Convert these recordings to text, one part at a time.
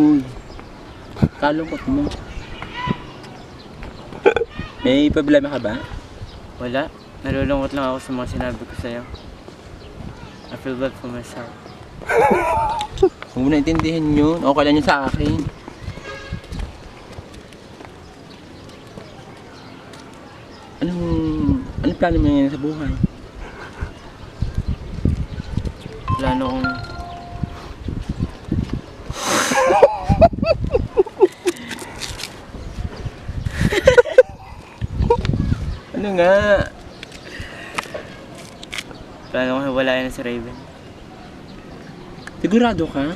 Uy, kalungkot mo. May problema ka ba? Wala. Nalulungkot lang ako sa mga sinabi ko sa'yo. I feel bad for myself. Huwag mo naintindihan yun. Okay lang yun sa akin. Anong plano mo ngayon sa buhay? Plano kong... Ano nga? Plano kong hiwalayan na si Raven. Sigurado ka?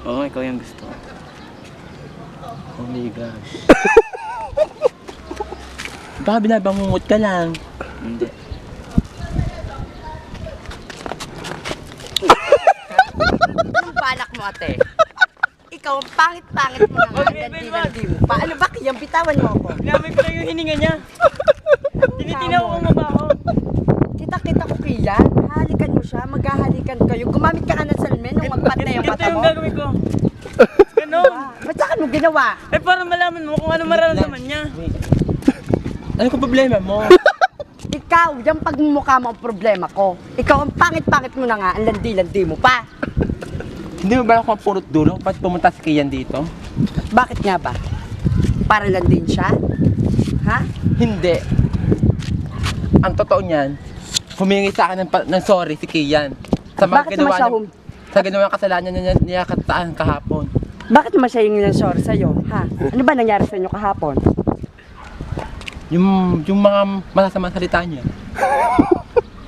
Oo, ikaw yung gusto ko. Oh my gosh. Baka binabangungot ka lang. Hindi. Anong balak mo, ate? Ikaw, ang pangit-pangit mo na nga. Landi mo pa. Ano ba, kiyang bitawan mo ako? Lamig ko lang yung hininga niya. Tinitingnan ko kung mabaho. Kita ko kiyan. Halikan mo siya, maghahalikan kayo. Gumamit ka ng salmen nung magpatay ang Ganito mata yung mo. gagawin ko. Ganon. Ba't saan mo ginawa? Eh, para malaman mo kung ano mararamdaman niya. Wait. Ano kung problema mo? Ikaw, yung pagmumukha mo ang problema ko. Ikaw, ang pangit-pangit mo na nga. Ang landi-landi mo pa. Hindi mo ba ako purot dulo? Ba't pumunta si Kian dito? Bakit nga ba? Para lang din siya? Ha? Hindi. Ang totoo niyan, humingi sa akin ng sorry si Kian. Sa mga Bakit naman siya sa ginawang kasalanan niya kahapon. Bakit naman siya yung sorry sa'yo? Ha? Ano ba nangyari sa inyo kahapon? Yung mga masasamang salita niya.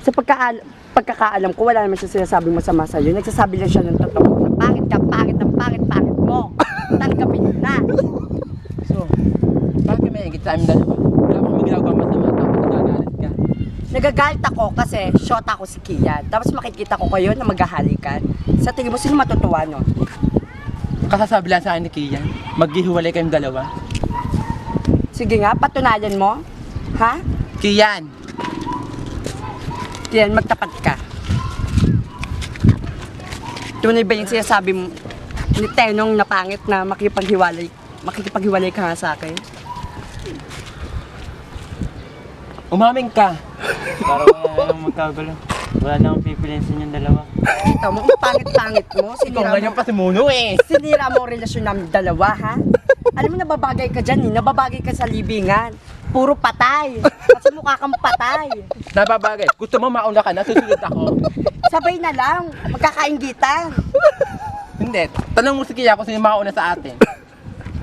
Sa pagkakaalam ko, wala naman siya sinasabing masama sa'yo. Nagsasabi lang siya ng totoo. Pangit ka, pangit ang pangit-pangit mo. Tanggapin mo na. So, bakit may higit sa amin dalawa? Wala akong ginagawa masama tapos nagagalit ka. Nagagalit ako kasi shot ako si Kian. Tapos makikita ko kayo na maghahalikan. Sa tingin mo, sino matutuwa no? Kasasabi lang sa akin ni Kian, maghihiwalay kayong dalawa. Sige nga, patunayan mo. Ha? Kian! Kian, magtapat ka. Tunay ba yung sinasabi mo ni Tenong na pangit na makikipaghiwalay ka nga sa akin? Umamin ka! Para wala nang magkagulo. Wala na akong pipiliin sa inyong dalawa. Kita mo, ang pangit-pangit mo. Ikaw ganyan pa si Muno eh! Sinira mo ang relasyon namin dalawa, ha? Alam mo, nababagay ka dyan eh. Nababagay ka sa libingan. Puro patay. Kasi mukha kang patay. Nababagay, gusto mo mauna ka na, susunod ako. Sabay na lang. Magkakaingitan. Hindi, tanong mo si Kian kung sino mauna sa atin.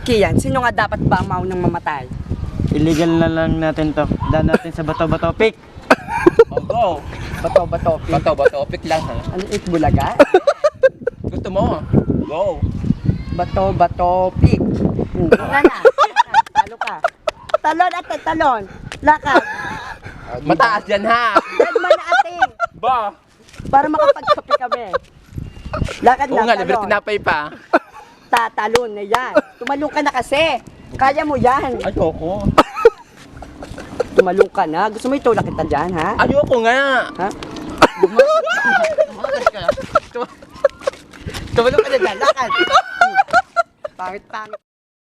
Kian, sino nga dapat ba ang maunang mamatay? Illegal na lang natin to. Daan natin sa bato-bato pick. Oh, go! Bato-bato. Bato-bato, pick lang ha. Ano, bulaga? Gusto mo? Go! Bato-bato, pick. Wala na. Talo ka. Talon at talon. Lakad. Mataas yan ha! Dead man na ate. Ba? Para makapagkape kami. Lakad Oo na, nga, libre talon. tinapay pa. Tatalon na yan. Tumalong ka na kasi. Kaya mo yan. Ayoko. Tumalong ka na. Gusto mo itulak kita dyan, ha? Ayoko nga! Ha? Tumalong ka na dyan, lakad! Pangit-pangit.